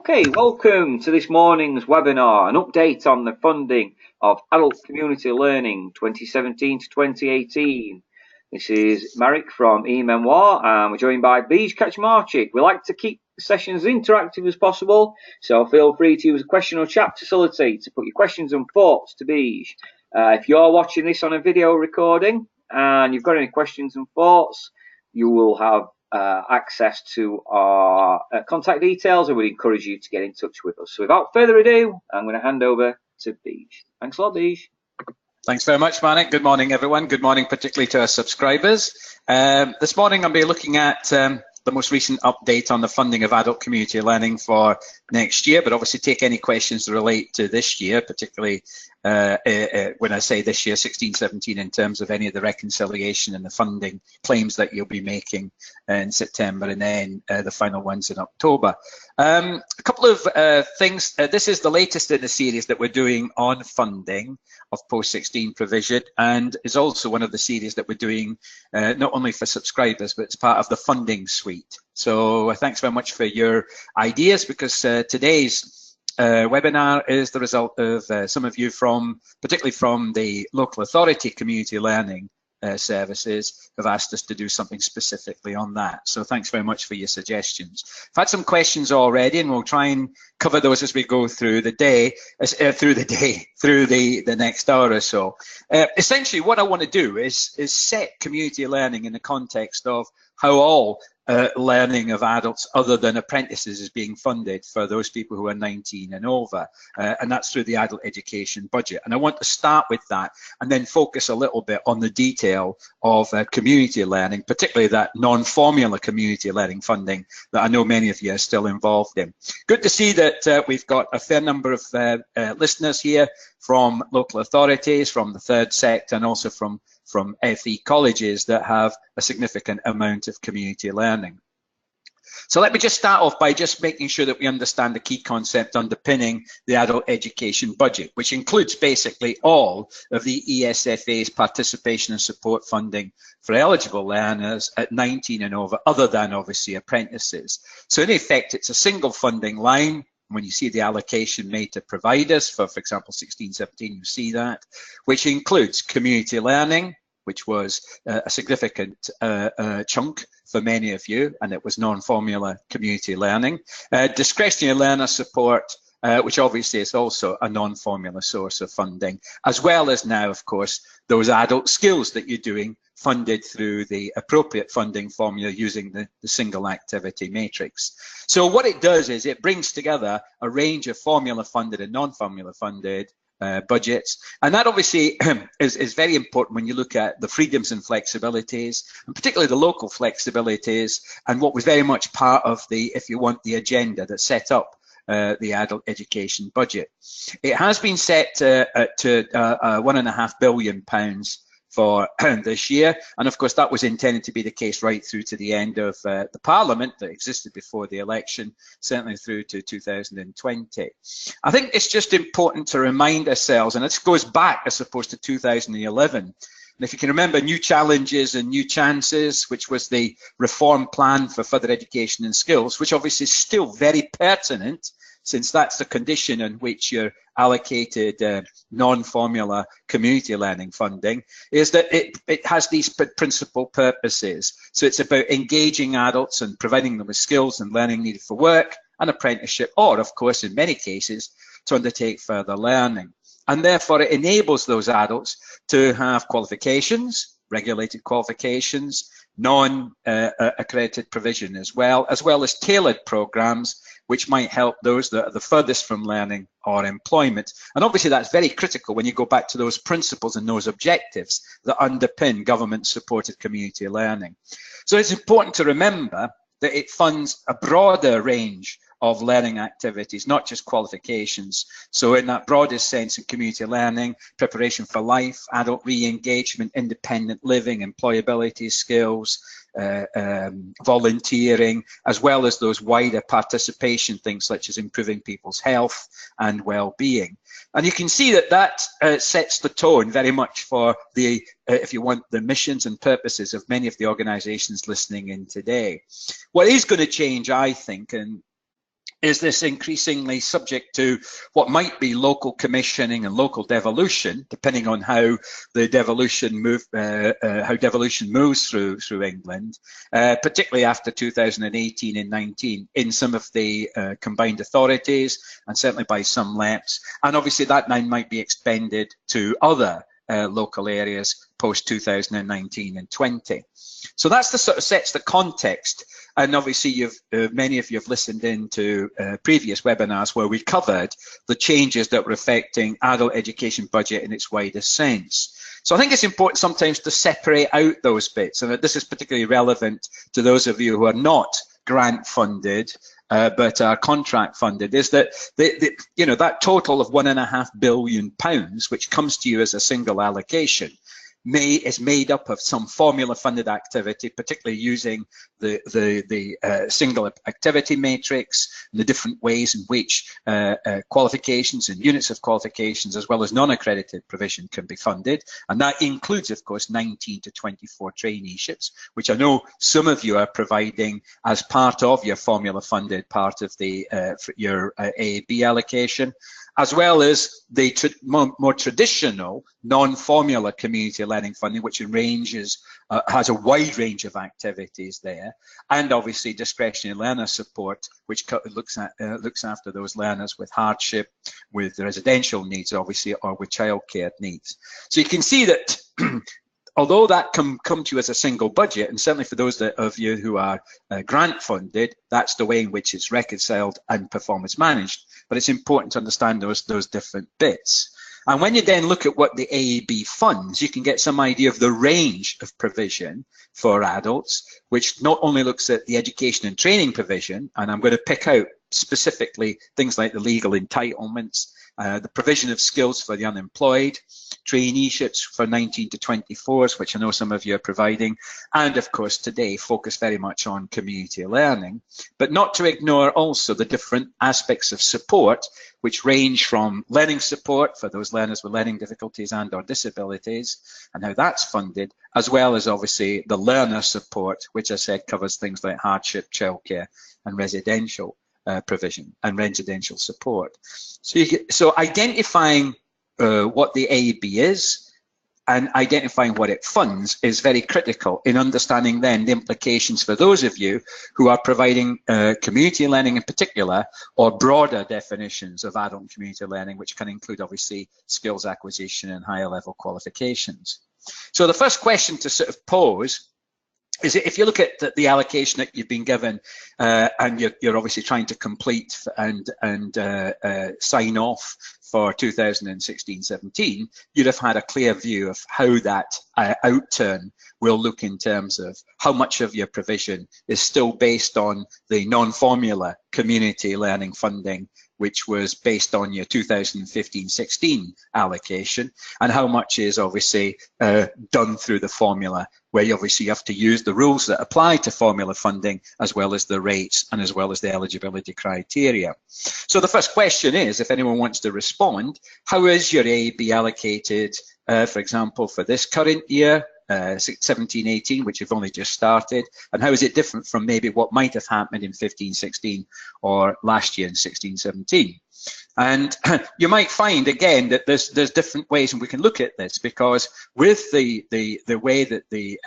Okay, welcome to this morning's webinar, an update on the funding of Adult Community Learning 2017 to 2018. This is Marek from e-Memoir and we're joined by Beej Kaczmarczyk. We like to keep the sessions as interactive as possible, so feel free to use a question or chat facility to put your questions and thoughts to Beej. If you're watching this on a video recording and you've got any questions and thoughts, you will have access to our contact details, and we encourage you to get in touch with us. So without further ado, I'm going to hand over to Beej. Thanks a lot, Beej. Thanks very much, Marek. Good morning, everyone. Good morning, particularly to our subscribers. This morning, I'll be looking at the most recent update on the funding of adult community learning for next year, but obviously take any questions that relate to this year, particularly when I say this year, 16-17, in terms of any of the reconciliation and the funding claims that you'll be making in September, and then the final ones in October. A couple of things. This is the latest in the series that we're doing on funding of post-16 provision, and is also one of the series that we're doing not only for subscribers, but it's part of the funding suite. So thanks very much for your ideas, because today's webinar is the result of some of you particularly from the local authority community learning services have asked us to do something specifically on that. So thanks very much for your suggestions. I've had some questions already, and we'll try and cover those as we go through the day, through the next hour or so. Essentially, what I want to do is set community learning in the context of how all learning of adults other than apprentices is being funded for those people who are 19 and over, and that's through the adult education budget. And I want to start with that and then focus a little bit on the detail of community learning, particularly that non-formula community learning funding that I know many of you are still involved in. Good to see that we've got a fair number of listeners here from local authorities, from the third sector, and also from FE colleges that have a significant amount of community learning. So let me just start off by just making sure that we understand the key concept underpinning the adult education budget, which includes basically all of the ESFA's participation and support funding for eligible learners at 19 and over, other than obviously apprentices. So in effect, it's a single funding line. When you see the allocation made to providers for example, 16-17, you see that, which includes community learning, which was a significant chunk for many of you, and it was non-formula community learning. Discretionary learner support, which obviously is also a non-formula source of funding, as well as now, of course, those adult skills that you're doing funded through the appropriate funding formula using the single activity matrix. So what it does is it brings together a range of formula funded and non-formula funded budgets, and that obviously is very important when you look at the freedoms and flexibilities, and particularly the local flexibilities, and what was very much part of the, if you want, the agenda that set up the adult education budget. It has been set to £1.5 billion for this year, and of course that was intended to be the case right through to the end of the Parliament that existed before the election, certainly through to 2020. I think it's just important to remind ourselves, and this goes back, I suppose, to 2011. And if you can remember New Challenges and New Chances, which was the reform plan for further education and skills, which obviously is still very pertinent, since that's the condition in which you're allocated non-formula community learning funding, is that it has these principal purposes. So it's about engaging adults and providing them with skills and learning needed for work and apprenticeship, or of course in many cases to undertake further learning. And therefore it enables those adults to have qualifications, regulated qualifications, non-accredited provision as well as tailored programs which might help those that are the furthest from learning or employment. And obviously that's very critical when you go back to those principles and those objectives that underpin government-supported community learning. So it's important to remember that it funds a broader range of learning activities, not just qualifications. So in that broadest sense, in community learning, preparation for life, adult re-engagement, independent living, employability skills, volunteering, as well as those wider participation things such as improving people's health and well-being. And you can see that that sets the tone very much for the, if you want, the missions and purposes of many of the organizations listening in today. What is going to change, I think, and is this increasingly subject to what might be local commissioning and local devolution, depending on how the devolution moves through England, particularly after 2018 and 19 in some of the combined authorities and certainly by some LEPs, and obviously that now might be expanded to other local areas post 2019 and 20. So that's the sort of sets the context. And obviously, many of you have listened in to previous webinars where we covered the changes that were affecting adult education budget in its widest sense. So I think it's important sometimes to separate out those bits, and this is particularly relevant to those of you who are not grant funded but are contract funded, is that that total of £1.5 billion, which comes to you as a single allocation, is made up of some formula funded activity, particularly using the single activity matrix, and the different ways in which qualifications and units of qualifications as well as non-accredited provision can be funded. And that includes, of course, 19 to 24 traineeships, which I know some of you are providing as part of your formula funded part of the your AAB allocation, as well as the more traditional non-formula community learning funding, which has a wide range of activities there, and obviously discretionary learner support, which looks after those learners with hardship, with residential needs, obviously, or with childcare needs. So you can see that although that can come to you as a single budget, and certainly for those of you who are grant funded, that's the way in which it's reconciled and performance managed. But it's important to understand those different bits. And when you then look at what the AAB funds, you can get some idea of the range of provision for adults, which not only looks at the education and training provision, and I'm going to pick out specifically things like the legal entitlements, the provision of skills for the unemployed, traineeships for 19 to 24s, which I know some of you are providing, and of course today focus very much on community learning, but not to ignore also the different aspects of support, which range from learning support for those learners with learning difficulties and or disabilities, and how that's funded, as well as obviously the learner support, which I said covers things like hardship, childcare, and residential provision and residential support. So identifying what the AAB is and identifying what it funds is very critical in understanding then the implications for those of you who are providing community learning in particular, or broader definitions of adult and community learning, which can include obviously skills acquisition and higher level qualifications. So the first question to sort of pose is, if you look at the allocation that you've been given and you're obviously trying to complete and sign off for 2016-17, you'd have had a clear view of how that outturn will look in terms of how much of your provision is still based on the non-formula community learning funding, which was based on your 2015-16 allocation, and how much is obviously done through the formula, where you obviously have to use the rules that apply to formula funding, as well as the rates and as well as the eligibility criteria. So the first question is, if anyone wants to respond, how is your AAB allocated, for example, for this current year, 17-18, which you've only just started, and how is it different from maybe what might have happened in 15-16 or last year in 16-17? And you might find again that there's different ways, and we can look at this, because with the way that the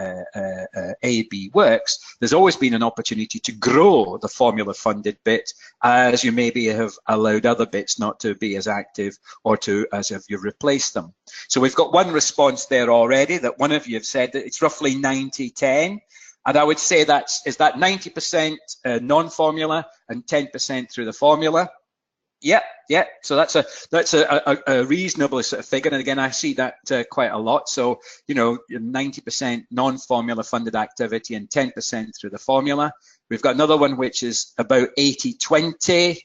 AAB works, there's always been an opportunity to grow the formula funded bit, as you maybe have allowed other bits not to be as active, or to as if you've replaced them. So we've got one response there already, that one of you have said that it's roughly 90-10. And I would say is that 90% non-formula and 10% through the formula? Yeah. So that's a reasonable sort of figure, and again I see that quite a lot. So 90% non-formula funded activity and 10% through the formula. We've got another one which is about 80-20.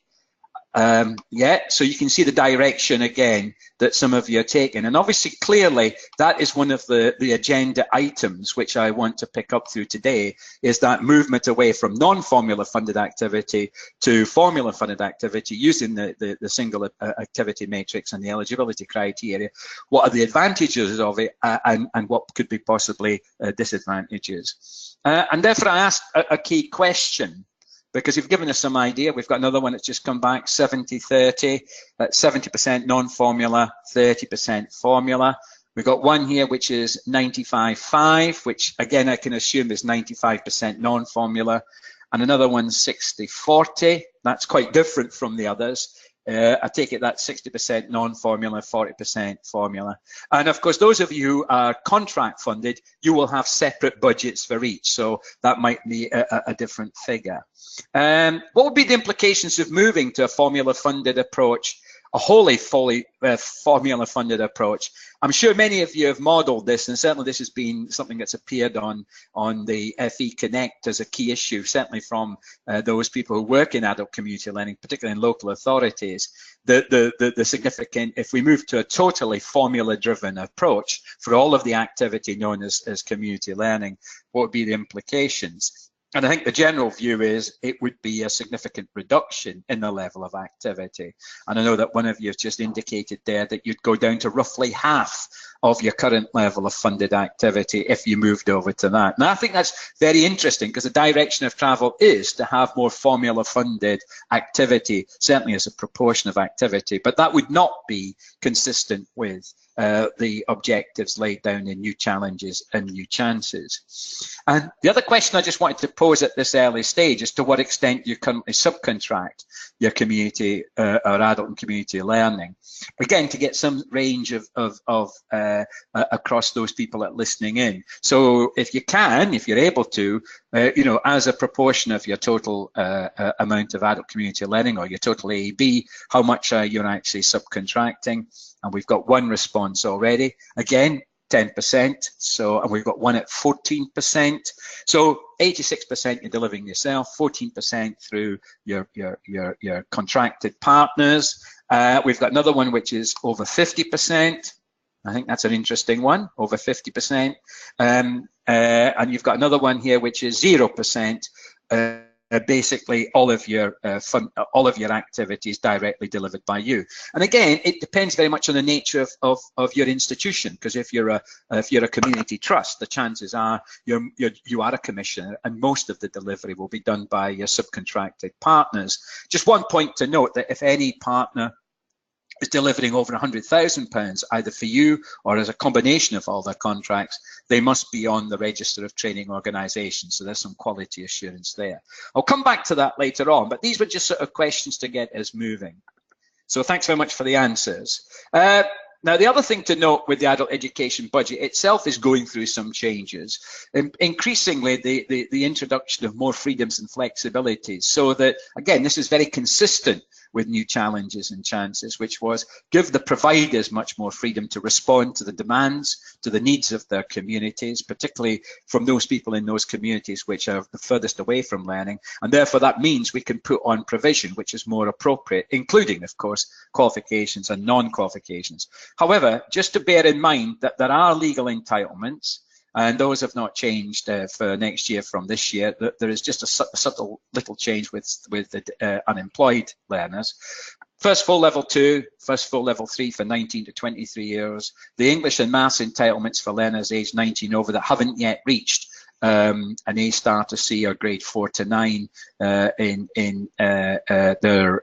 So you can see the direction again that some of you are taking, and obviously clearly that is one of the agenda items which I want to pick up through today, is that movement away from non-formula funded activity to formula funded activity using the single activity matrix and the eligibility criteria. What are the advantages of it, and what could be possibly disadvantages? And therefore I asked a key question. because you've given us some idea. We've got another one that's just come back, 70-30, 70% non-formula, 30% formula. We've got one here which is 95-5, which again I can assume is 95% non-formula, and another one 60-40. That's quite different from the others. I take it that's 60% non-formula, 40% formula. And of course, those of you who are contract funded, you will have separate budgets for each, so that might be a different figure. What would be the implications of moving to a formula funded approach, a wholly formula funded approach? I'm sure many of you have modeled this, and certainly this has been something that's appeared on the FE Connect as a key issue, certainly from those people who work in adult community learning, particularly in local authorities. The significant, if we move to a totally formula driven approach for all of the activity known as community learning, what would be the implications? And I think the general view is it would be a significant reduction in the level of activity. And I know that one of you has just indicated there that you'd go down to roughly half of your current level of funded activity if you moved over to that. And I think that's very interesting, because the direction of travel is to have more formula funded activity, certainly as a proportion of activity, but that would not be consistent with the objectives laid down in New Challenges and New Chances. And the other question I just wanted to pose at this early stage is to what extent you currently subcontract your community or adult and community learning. Again, to get some range of across those people that are listening in. So if you can, if you're able to, you know, as a proportion of your total amount of adult community learning or your total AEB, how much are you actually subcontracting? And we've got one response already. Again, 10%. So, and we've got one at 14%. So 86% you're delivering yourself, 14% through your contracted partners. We've got another one which is over 50%. I think that's an interesting one, over 50%. And you've got another one here which is 0%. Basically all of your activities directly delivered by you. And again, it depends very much on the nature of your institution, because if you're a community trust, the chances are you are a commissioner, and most of the delivery will be done by your subcontracted partners. Just one point to note, that if any partner is delivering over £100,000 either for you or as a combination of all their contracts, they must be on the Register of Training Organisations. So there's some quality assurance there. I'll come back to that later on, but these were just sort of questions to get us moving. So thanks very much for the answers. Now, the other thing to note with the adult education budget itself is going through some changes. Increasingly, the introduction of more freedoms and flexibilities, so that, again, this is very consistent with New Challenges and Chances, which was give the providers much more freedom to respond to the demands, to the needs of their communities, particularly from those people in those communities which are the furthest away from learning. And therefore, that means we can put on provision which is more appropriate, including, of course, qualifications and non-qualifications. However, just to bear in mind that there are legal entitlements, and those have not changed for next year from this year. There is just a subtle little change with the unemployed learners. First full level 2, first full level 3 for 19 to 23 years. The English and Maths entitlements for learners aged 19 over that haven't yet reached an A star to C or grade 4 to 9 in their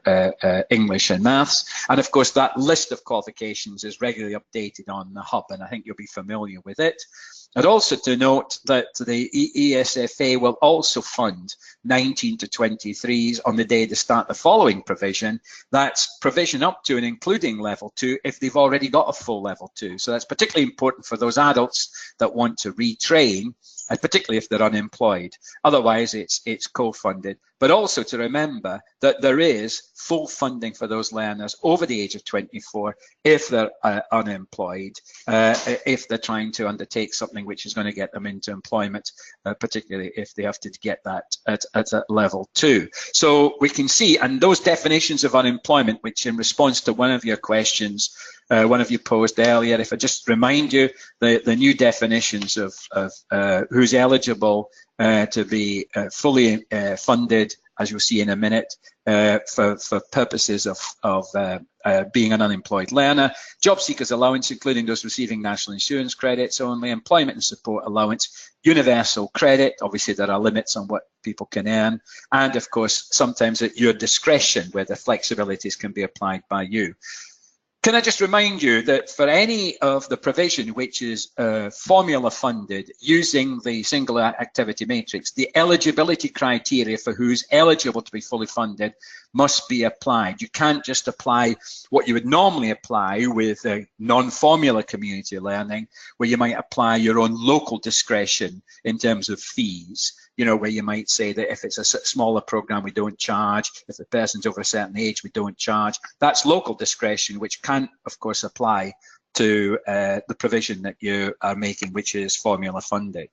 English and Maths. And of course, that list of qualifications is regularly updated on the hub, and I think you'll be familiar with it. And also to note that the ESFA will also fund 19 to 23s on the day they start the following provision. That's provision up to and including level 2 if they've already got a full level 2. So that's particularly important for those adults that want to retrain, and particularly if they're unemployed. Otherwise, it's co-funded. But also to remember that there is full funding for those learners over the age of 24 if they're unemployed, if they're trying to undertake something which is going to get them into employment, particularly if they have to get that at level 2. So we can see, and those definitions of unemployment, which in response to one of your questions, one of you posed earlier, if I just remind you, the new definitions of who's eligible to be fully funded, as you'll see in a minute, for purposes of being an unemployed learner, job seekers allowance, including those receiving national insurance credits only, employment and support allowance, universal credit, obviously there are limits on what people can earn, and of course sometimes at your discretion where the flexibilities can be applied by you. Can I just remind you that for any of the provision which is formula funded using the single activity matrix, the eligibility criteria for who's eligible to be fully funded must be applied. You can't just apply what you would normally apply with a non-formula community learning, where you might apply your own local discretion in terms of fees. You know, where you might say that if it's a smaller program, we don't charge. If the person's over a certain age, we don't charge. That's local discretion, which can, of course, apply to the provision that you are making, which is formula funded.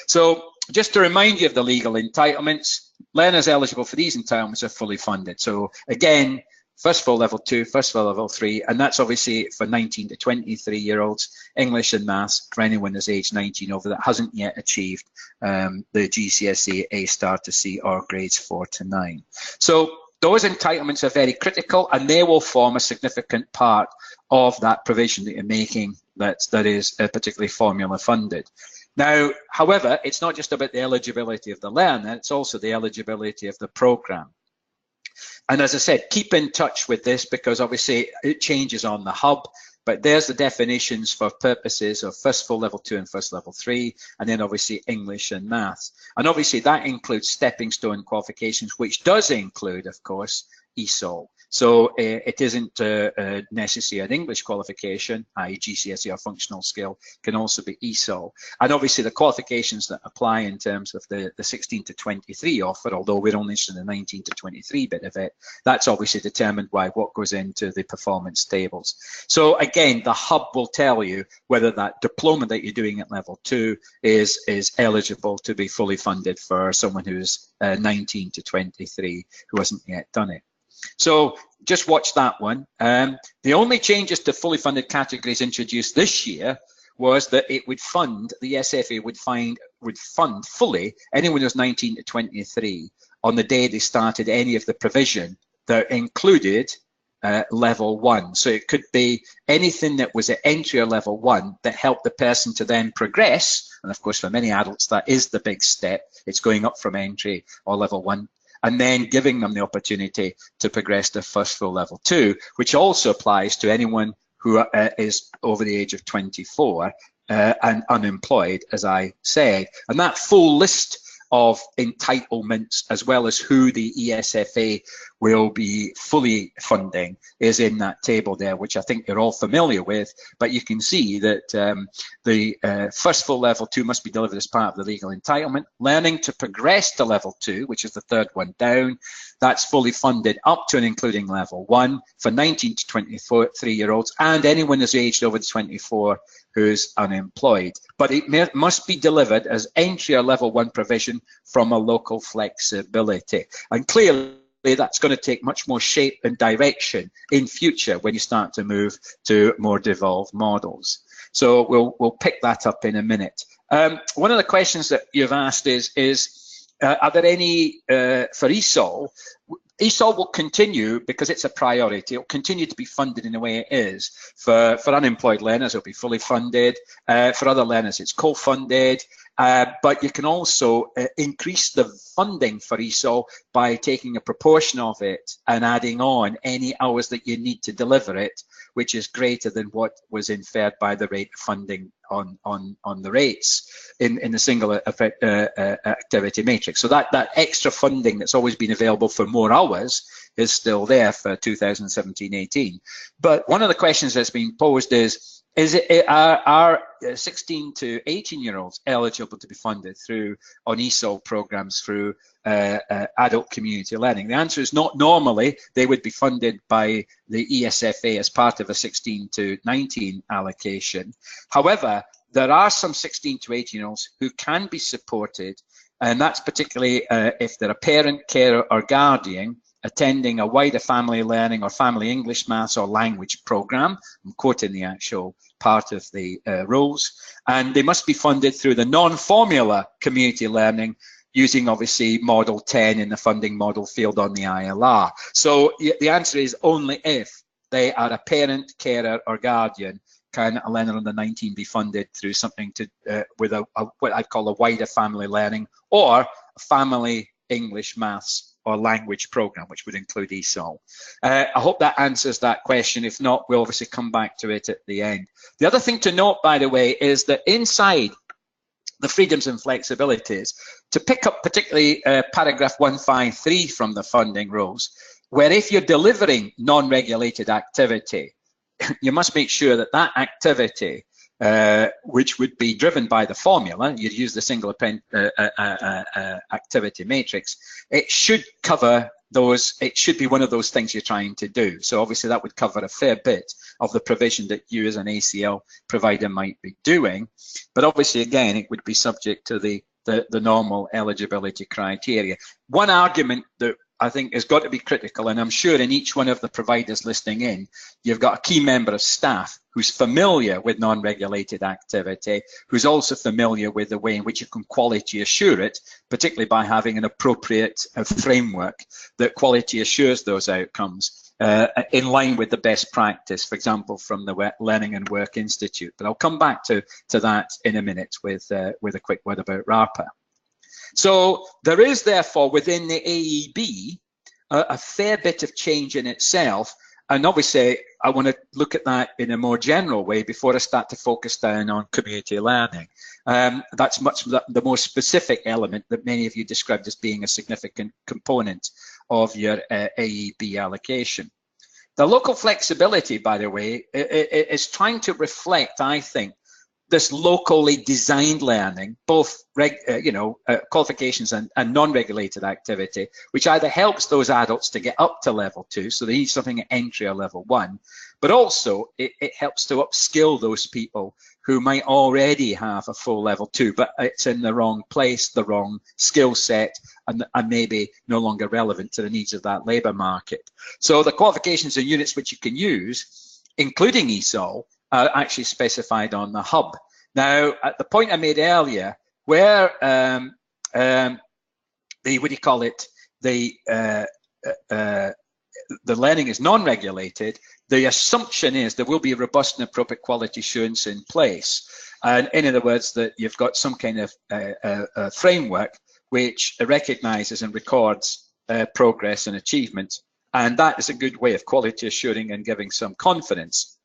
So just to remind you of the legal entitlements, learners eligible for these entitlements are fully funded. So again, first of all, level 2, first of all, level 3, and that's obviously for 19 to 23-year-olds, English and Maths for anyone that's age 19 over that hasn't yet achieved the GCSE A star to C or grades 4 to 9. So those entitlements are very critical, and they will form a significant part of that provision that you're making that is particularly formula funded. Now, however, it's not just about the eligibility of the learner, it's also the eligibility of the program. And as I said, keep in touch with this because obviously it changes on the hub, but there's the definitions for purposes of first full level 2 and first level 3, and then obviously English and Maths. And obviously that includes stepping stone qualifications, which does include, of course, ESOL. So it isn't necessarily an English qualification, i.e. GCSE or functional skill, can also be ESOL. And obviously the qualifications that apply in terms of the 16 to 23 offer, although we're only interested in the 19 to 23 bit of it, that's obviously determined by what goes into the performance tables. So again, the hub will tell you whether that diploma that you're doing at level 2 is eligible to be fully funded for someone who's 19 to 23 who hasn't yet done it. So just watch that one. The only changes to fully funded categories introduced this year was that it would fund, the ESFA would fund fully anyone who's 19 to 23 on the day they started any of the provision that included level 1. So it could be anything that was at entry or level 1 that helped the person to then progress. And of course, for many adults, that is the big step. It's going up from entry or level 1. And then giving them the opportunity to progress to first full level 2, which also applies to anyone who is over the age of 24 and unemployed, as I said. And that full list of entitlements, as well as who the ESFA will be fully funding, is in that table there, which I think you're all familiar with. But you can see that the first full level 2 must be delivered as part of the legal entitlement. Learning to progress to level 2, which is the third one down, that's fully funded up to and including level 1 for 19 to 23-year-olds and anyone who's aged over 24 who's unemployed. But it must be delivered as entry or level 1 provision from a local flexibility. And clearly, that's going to take much more shape and direction in future when you start to move to more devolved models. So we'll pick that up in a minute. One of the questions that you've asked is are there any, for ESOL, ESOL will continue because it's a priority. It will continue to be funded in the way it is. For unemployed learners, it'll be fully funded. For other learners, it's co-funded. But you can also increase the funding for ESOL by taking a proportion of it and adding on any hours that you need to deliver it, which is greater than what was inferred by the rate of funding on the rates in the single activity matrix. So that extra funding that's always been available for more hours is still there for 2017-18. But one of the questions that's been posed is are 16 to 18-year-olds eligible to be funded through on ESOL programs through adult community learning? The answer is not normally. They would be funded by the ESFA as part of a 16 to 19 allocation. However, there are some 16 to 18-year-olds who can be supported, and that's particularly if they're a parent, carer, or guardian attending a wider family learning or family English, Maths, or language program. I'm quoting the actual part of the rules. And they must be funded through the non-formula community learning using obviously model 10 in the funding model field on the ILR. So the answer is only if they are a parent, carer, or guardian, can a learner under 19 be funded through something to with what I'd call a wider family learning or a family English, maths, or language program, which would include ESOL. I hope that answers that question. If not, we'll obviously come back to it at the end. The other thing to note, by the way, is that inside the freedoms and flexibilities, to pick up particularly paragraph 153 from the funding rules, where if you're delivering non-regulated activity, you must make sure that that activity, which would be driven by the formula, you'd use the single activity matrix, it should cover those, it should be one of those things you're trying to do. So obviously that would cover a fair bit of the provision that you as an ACL provider might be doing. But obviously, again, it would be subject to the normal eligibility criteria. One argument that I think has got to be critical, and I'm sure in each one of the providers listening in, you've got a key member of staff who's familiar with non-regulated activity, who's also familiar with the way in which you can quality assure it, particularly by having an appropriate framework that quality assures those outcomes in line with the best practice, for example, from the Learning and Work Institute. But I'll come back to that in a minute with a quick word about RARPA. So there is therefore within the AEB a fair bit of change in itself, and obviously I want to look at that in a more general way before I start to focus down on community learning. That's much the more specific element that many of you described as being a significant component of your AEB allocation. The local flexibility, by the way, is trying to reflect, I think, this locally designed learning, both qualifications and non-regulated activity, which either helps those adults to get up to level 2, so they need something at entry or level 1, but also it helps to upskill those people who might already have a full level 2, but it's in the wrong place, the wrong skill set, and maybe no longer relevant to the needs of that labour market. So the qualifications and units which you can use, including ESOL, are actually specified on the hub. Now, at the point I made earlier, where the learning is non-regulated, the assumption is there will be a robust and appropriate quality assurance in place. And in other words, that you've got some kind of framework which recognises and records progress and achievement. And that is a good way of quality assuring and giving some confidence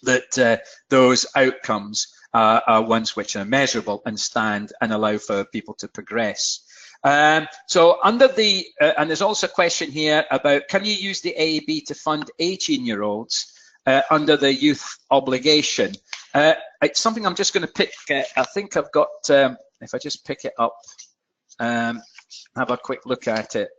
that those outcomes are ones which are measurable and stand and allow for people to progress. So under the, and there's also a question here about, can you use the AEB to fund 18-year-olds under the youth obligation? It's something I'm just going to pick, I think I've got, if I just pick it up, have a quick look at it.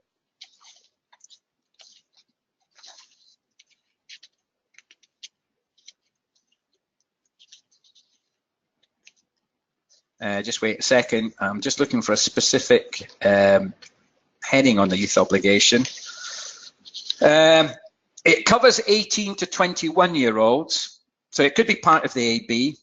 Just wait a second. I'm just looking for a specific heading on the youth obligation. It covers 18 to 21-year-olds, so it could be part of the AB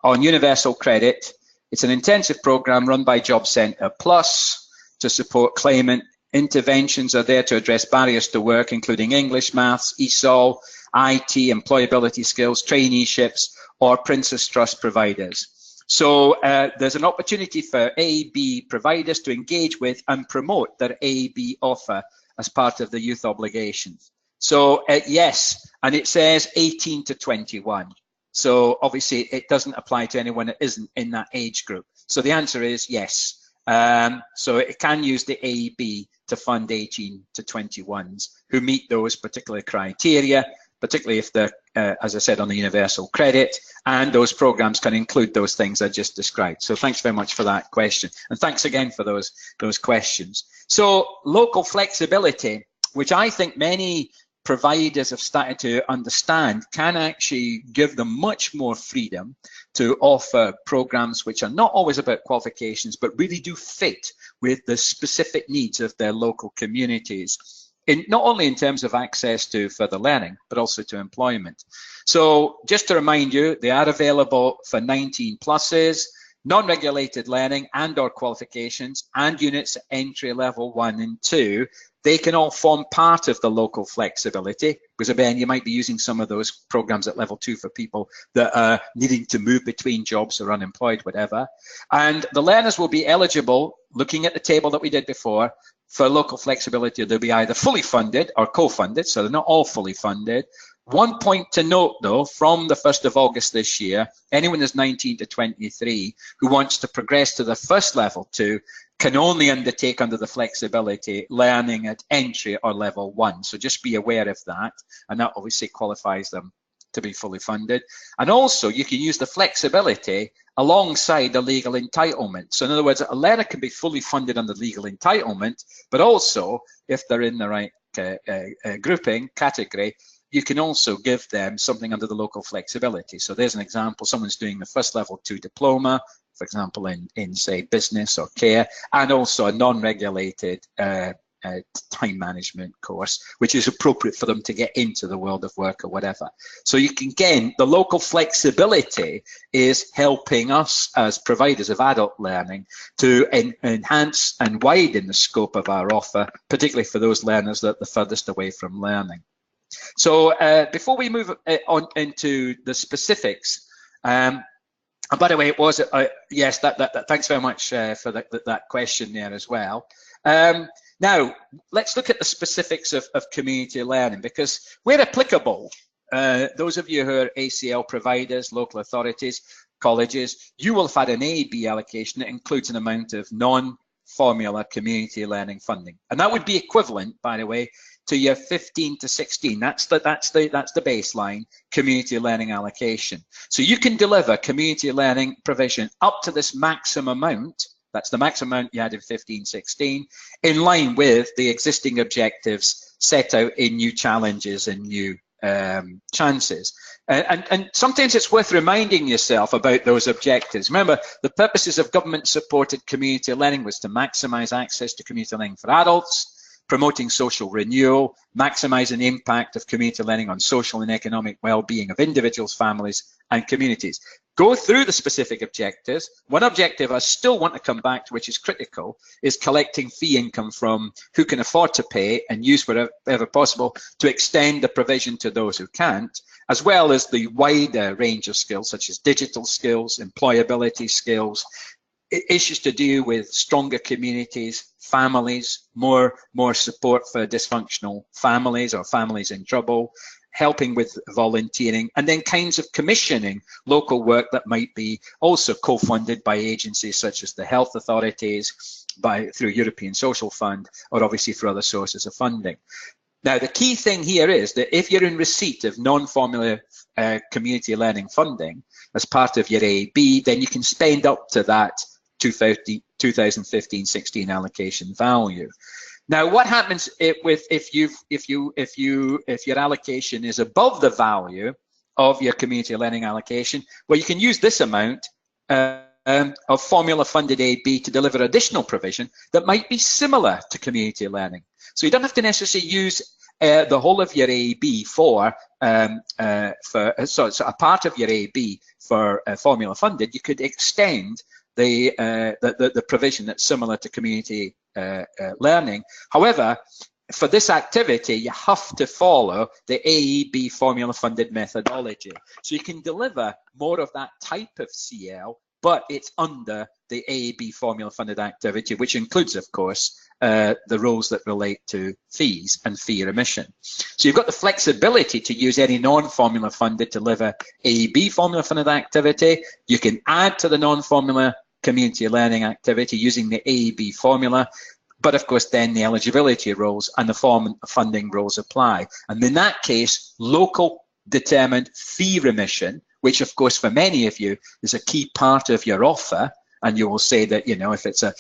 on universal credit. It's an intensive program run by Job Centre Plus to support claimant. Interventions are there to address barriers to work, including English, maths, ESOL, IT, employability skills, traineeships, or Princess Trust providers. So there's an opportunity for AEB providers to engage with and promote their AEB offer as part of the youth obligations. So yes, and it says 18 to 21. So obviously it doesn't apply to anyone that isn't in that age group. So the answer is yes. So it can use the AEB to fund 18 to 21s who meet those particular criteria, particularly if they're, as I said, on the universal credit, and those programs can include those things I just described. So thanks very much for that question. And thanks again for those questions. So local flexibility, which I think many providers have started to understand, can actually give them much more freedom to offer programs which are not always about qualifications, but really do fit with the specific needs of their local communities. Not only in terms of access to further learning, but also to employment. So just to remind you, they are available for 19 pluses. non-regulated learning and or qualifications and units at entry level 1 and 2, they can all form part of the local flexibility, because again, you might be using some of those programs at level 2 for people that are needing to move between jobs or unemployed, whatever. And the learners will be eligible, looking at the table that we did before, for local flexibility. They'll be either fully funded or co-funded, so they're not all fully funded. One point to note though, from the 1st of August this year, anyone who's 19 to 23 who wants to progress to the first level 2 can only undertake under the flexibility learning at entry or level 1. So just be aware of that, and that obviously qualifies them to be fully funded. And also you can use the flexibility alongside the legal entitlement. So in other words, a learner can be fully funded under legal entitlement, but also if they're in the right grouping, category, you can also give them something under the local flexibility. So there's an example, someone's doing the first level 2 diploma, for example, in say business or care, and also a non-regulated time management course, which is appropriate for them to get into the world of work or whatever. So you can, again, the local flexibility is helping us as providers of adult learning to enhance and widen the scope of our offer, particularly for those learners that are the furthest away from learning. So before we move on into the specifics, and by the way, it was yes. Thanks very much for that question there as well. Now let's look at the specifics of community learning, because where applicable, those of you who are ACL providers, local authorities, colleges, you will have had an A/B allocation that includes an amount of non-formula community learning funding, and that would be equivalent, by the way, to year 15 to 16. That's the baseline community learning allocation. So you can deliver community learning provision up to this maximum amount. That's the maximum amount you had in 15-16, in line with the existing objectives set out in new challenges and new chances. And sometimes it's worth reminding yourself about those objectives. Remember, the purposes of government-supported community learning was to maximize access to community learning for adults, promoting social renewal, maximizing the impact of community learning on social and economic well-being of individuals, families, and communities. Go through the specific objectives. One objective I still want to come back to, which is critical, is collecting fee income from who can afford to pay and use wherever possible to extend the provision to those who can't, as well as the wider range of skills such as digital skills, employability skills, issues to do with stronger communities, families, more support for dysfunctional families or families in trouble, helping with volunteering, and then kinds of commissioning local work that might be also co-funded by agencies such as the health authorities, through European Social Fund, or obviously for other sources of funding. Now, the key thing here is that if you're in receipt of non-formula community learning funding as part of your A/B, then you can spend up to that 2015-16 allocation value. Now, what happens if your allocation is above the value of your community learning allocation? Well, you can use this amount of formula-funded A/B to deliver additional provision that might be similar to community learning. So you don't have to necessarily use the whole of your A/B so a part of your A/B for formula-funded. You could extend the provision that's similar to community learning. However, for this activity, you have to follow the AEB formula-funded methodology. So you can deliver more of that type of CL, but it's under the AEB formula-funded activity, which includes, of course, the rules that relate to fees and fee remission. So you've got the flexibility to use any non-formula funded to deliver AEB formula-funded activity. You can add to the non-formula community learning activity using the AEB formula, but of course then the eligibility rules and the funding rules apply. And in that case, local determined fee remission, which of course for many of you is a key part of your offer, and you will say that, you know, if it's a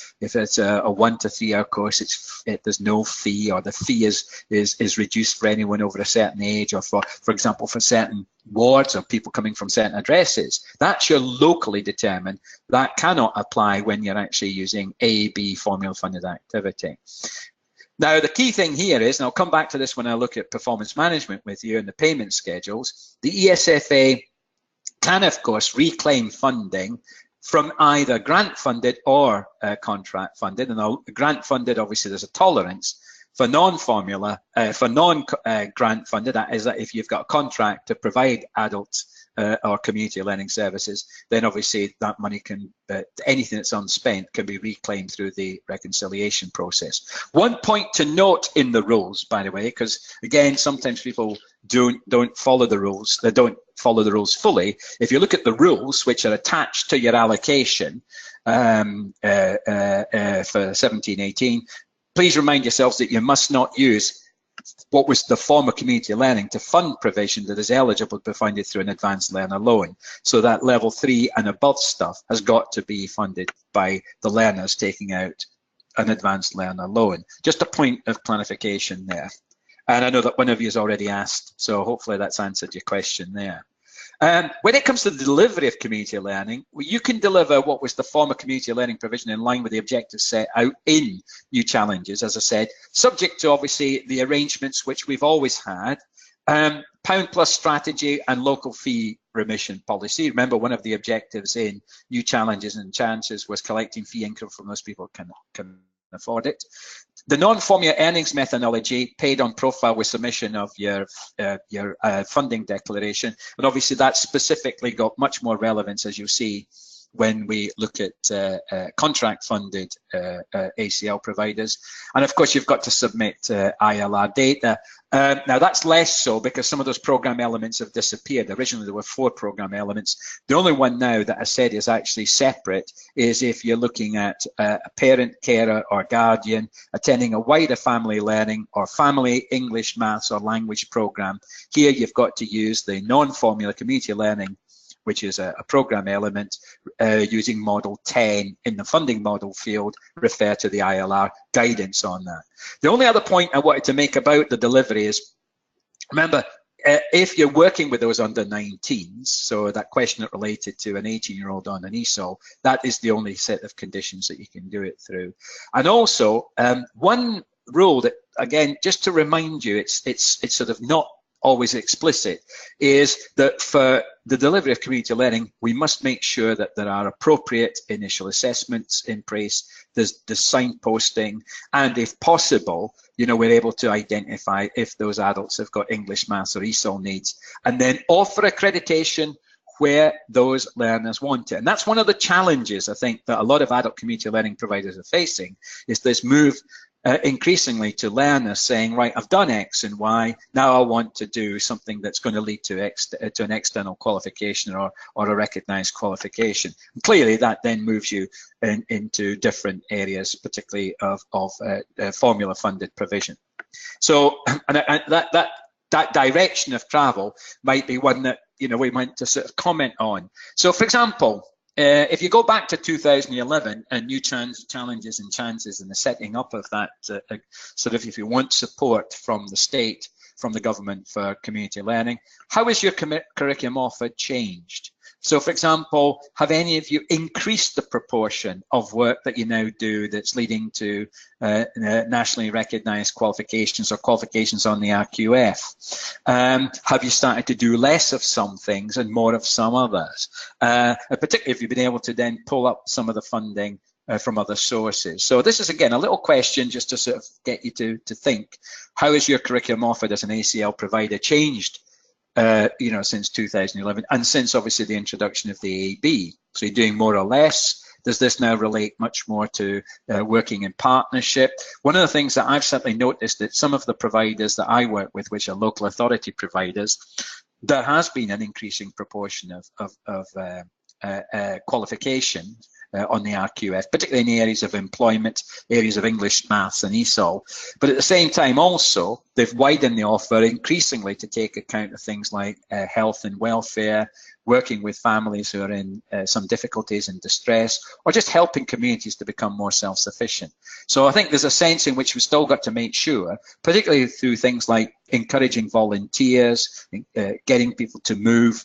1 to 3 hour course, there's no fee, or the fee is reduced for anyone over a certain age, or for example for certain wards or people coming from certain addresses. That's your locally determined. That cannot apply when you're actually using AEB formula funded activity. Now, the key thing here is, and I'll come back to this when I look at performance management with you and the payment schedules, the ESFA can, of course, reclaim funding from either grant funded or contract funded. And grant funded, obviously there's a tolerance. For non-formula, for non-grant funded, that is that if you've got a contract to provide adult or community learning services, then obviously that money can, anything that's unspent can be reclaimed through the reconciliation process. One point to note in the rules, by the way, because again, sometimes people don't follow the rules, they don't follow the rules fully. If you look at the rules which are attached to your allocation for 17-18, please remind yourselves that you must not use what was the form of community learning to fund provision that is eligible to be funded through an advanced learner loan. So that level 3 and above stuff has got to be funded by the learners taking out an advanced learner loan. Just a point of clarification there. And I know that one of you has already asked, so hopefully that's answered your question there. When it comes to the delivery of community learning, you can deliver what was the form of community learning provision in line with the objectives set out in New Challenges, as I said, subject to obviously the arrangements which we've always had, pound plus strategy and local fee remission policy. Remember, one of the objectives in New Challenges and Chances was collecting fee income from those people who can afford it. The non-formula earnings methodology paid on profile with submission of your funding declaration, and obviously that specifically got much more relevance, as you see, when we look at contract funded ACL providers. And of course, you've got to submit ILR data. Now that's less so because some of those program elements have disappeared. Originally there were 4 program elements. The only one now that I said is actually separate is if you're looking at a parent, carer or guardian attending a wider family learning or family English, maths or language program. Here you've got to use the non-formula community learning, which is a program element, using model 10 in the funding model field, refer to the ILR guidance on that. The only other point I wanted to make about the delivery is, remember, if you're working with those under 19s, so that question that related to an 18-year-old on an ESOL, that is the only set of conditions that you can do it through. And also, one rule that, again, just to remind you, it's sort of not always explicit, is that for the delivery of community learning, we must make sure that there are appropriate initial assessments in place, there's signposting, and if possible, you know, we're able to identify if those adults have got English, maths or ESOL needs, and then offer accreditation where those learners want it. And that's one of the challenges, I think, that a lot of adult community learning providers are facing, is this move increasingly to learners saying, right, I've done X and Y, now I want to do something that's going to lead to an external qualification or a recognized qualification. And clearly that then moves you into different areas, particularly of formula funded provision. So and that direction of travel might be one that, you know, we might to sort of comment on. So for example, if you go back to 2011 and New Challenges and Chances and the setting up of that, sort of, if you want support from the state, from the government for community learning, how has your curriculum offer changed? So for example, have any of you increased the proportion of work that you now do that's leading to nationally recognized qualifications or qualifications on the RQF? Have you started to do less of some things and more of some others? Particularly if you've been able to then pull up some of the funding from other sources. So this is, again, a little question just to sort of get you to think, how has your curriculum offered as an ACL provider changed you know, since 2011 and since obviously the introduction of the AB? So you're doing more or less. Does this now relate much more to working in partnership? One of the things that I've certainly noticed that some of the providers that I work with, which are local authority providers, there has been an increasing proportion of qualifications on the RQF, particularly in the areas of employment, areas of English, maths and ESOL. But at the same time also, they've widened the offer increasingly to take account of things like health and welfare, working with families who are in some difficulties and distress, or just helping communities to become more self-sufficient. So I think there's a sense in which we've still got to make sure, particularly through things like encouraging volunteers, getting people to move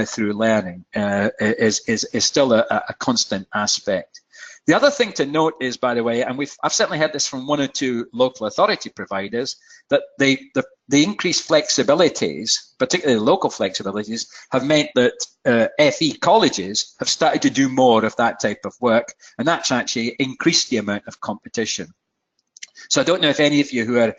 through learning is still a constant aspect. The other thing to note is, by the way, and I've certainly heard this from one or two local authority providers, that the the increased flexibilities, particularly local flexibilities, have meant that FE colleges have started to do more of that type of work, and that's actually increased the amount of competition. So I don't know if any of you who are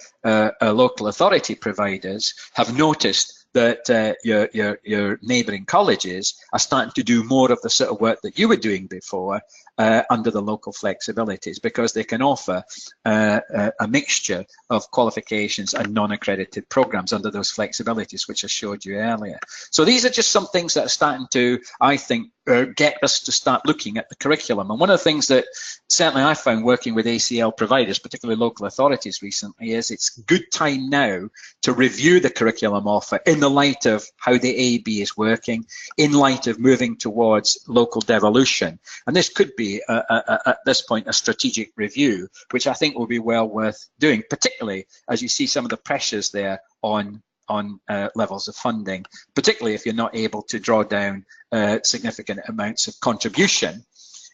local authority providers have noticed that your neighbouring colleges are starting to do more of the sort of work that you were doing before under the local flexibilities, because they can offer a mixture of qualifications and non-accredited programs under those flexibilities, which I showed you earlier. So these are just some things that are starting to, I think, get us to start looking at the curriculum. And one of the things that certainly I found working with ACL providers, particularly local authorities recently, is it's good time now to review the curriculum offer in the light of how the AB is working, in light of moving towards local devolution. And this could be, at this point, a strategic review, which I think will be well worth doing, particularly as you see some of the pressures there on levels of funding, particularly if you're not able to draw down significant amounts of contribution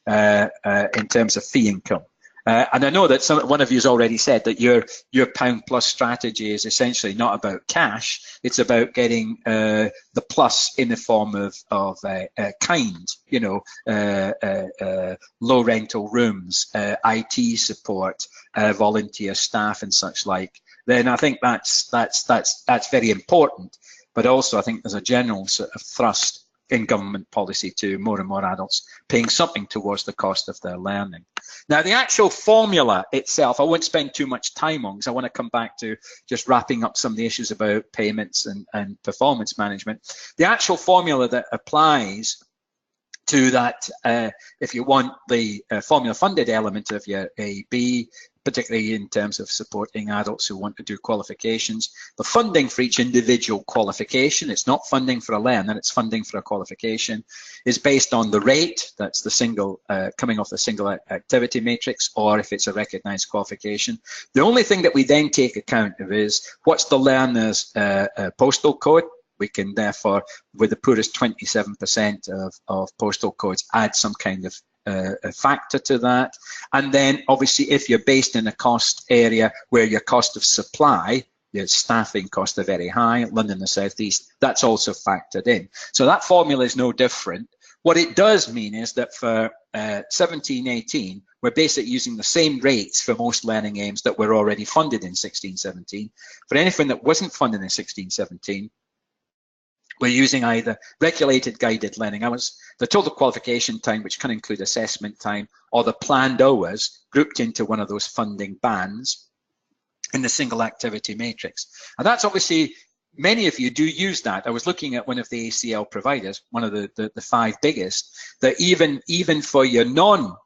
in terms of fee income. And I know that one of you has already said that your pound plus strategy is essentially not about cash, it's about getting the plus in the form of kind, you know, low rental rooms, IT support, volunteer staff and such like. Then I think that's very important. But also I think there's a general sort of thrust in government policy to more and more adults paying something towards the cost of their learning. Now, the actual formula itself, I won't spend too much time on, because I want to come back to just wrapping up some of the issues about payments and performance management. The actual formula that applies to that, if you want the formula funded element of your AB, particularly in terms of supporting adults who want to do qualifications. The funding for each individual qualification, it's not funding for a learner, it's funding for a qualification, is based on the rate, that's the single, coming off the single activity matrix, or if it's a recognised qualification. The only thing that we then take account of is what's the learner's postal code. We can therefore, with the poorest 27% of postal codes, add some kind of a factor to that. And then obviously if you're based in a cost area where your cost of supply, your staffing costs are very high, London, the South East, that's also factored in. So that formula is no different. What it does mean is that for 17-18, we're basically using the same rates for most learning aims that were already funded in 16-17. For anything that wasn't funded in 16-17, we're using either regulated guided learning hours, the total qualification time, which can include assessment time, or the planned hours grouped into one of those funding bands in the single activity matrix. And that's obviously, many of you do use that. I was looking at one of the ACL providers, one of the 5 biggest, that even for your non-formula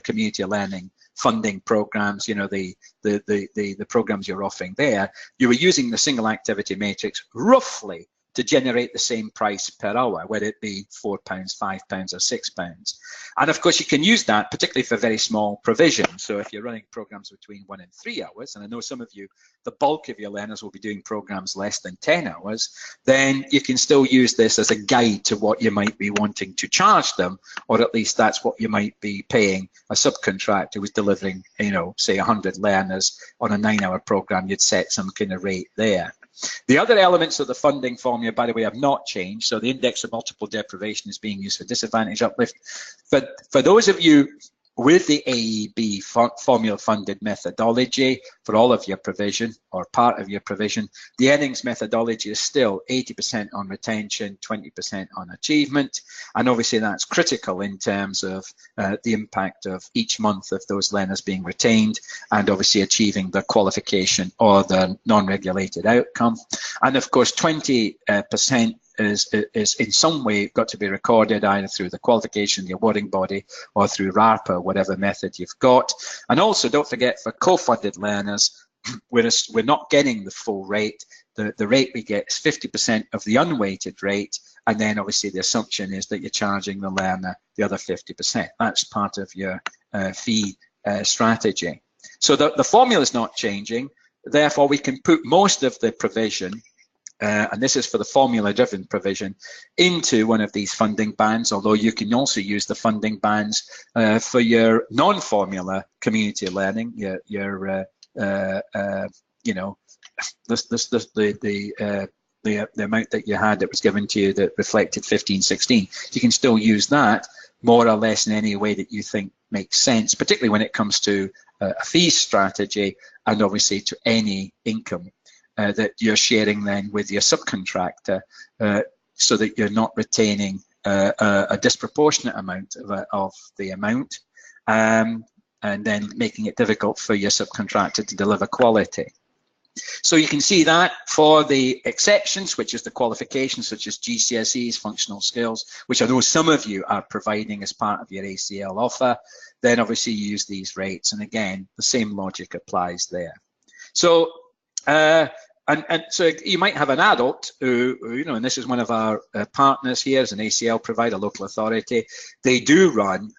community learning funding programs, you know, the programs you're offering there, you were using the single activity matrix roughly to generate the same price per hour, whether it be £4, £5 or £6. And of course you can use that particularly for very small provision. So if you're running programs between 1 and 3 hours, and I know some of you, the bulk of your learners will be doing programs less than 10 hours, then you can still use this as a guide to what you might be wanting to charge them, or at least that's what you might be paying a subcontractor who's delivering, you know, say 100 learners on a 9-hour program. You'd set some kind of rate there. The other elements of the funding formula, by the way, have not changed. So the index of multiple deprivation is being used for disadvantage uplift. But for those of you with the AEB formula funded methodology for all of your provision or part of your provision, the earnings methodology is still 80% on retention, 20% on achievement. And obviously that's critical in terms of the impact of each month of those learners being retained and obviously achieving the qualification or the non-regulated outcome. And of course 20% is in some way got to be recorded either through the qualification, the awarding body, or through RARPA, whatever method you've got. And also don't forget, for co-funded learners, we're not getting the full rate. The rate we get is 50% of the unweighted rate, and then obviously the assumption is that you're charging the learner the other 50%. That's part of your fee strategy. So the formula is not changing. Therefore, we can put most of the provision, and this is for the formula-driven provision, into one of these funding bands, although you can also use the funding bands for your non-formula community learning, your you know, the amount that you had that was given to you that reflected 15/16. You can still use that more or less in any way that you think makes sense, particularly when it comes to a fee strategy and obviously to any income that you're sharing then with your subcontractor, so that you're not retaining a disproportionate amount of the amount, and then making it difficult for your subcontractor to deliver quality. So you can see that for the exceptions, which is the qualifications such as GCSEs, functional skills, which I know some of you are providing as part of your ACL offer, then obviously you use these rates. And again, the same logic applies there. So, so you might have an adult who, you know, and this is one of our partners here as an ACL provider, local authority. They do run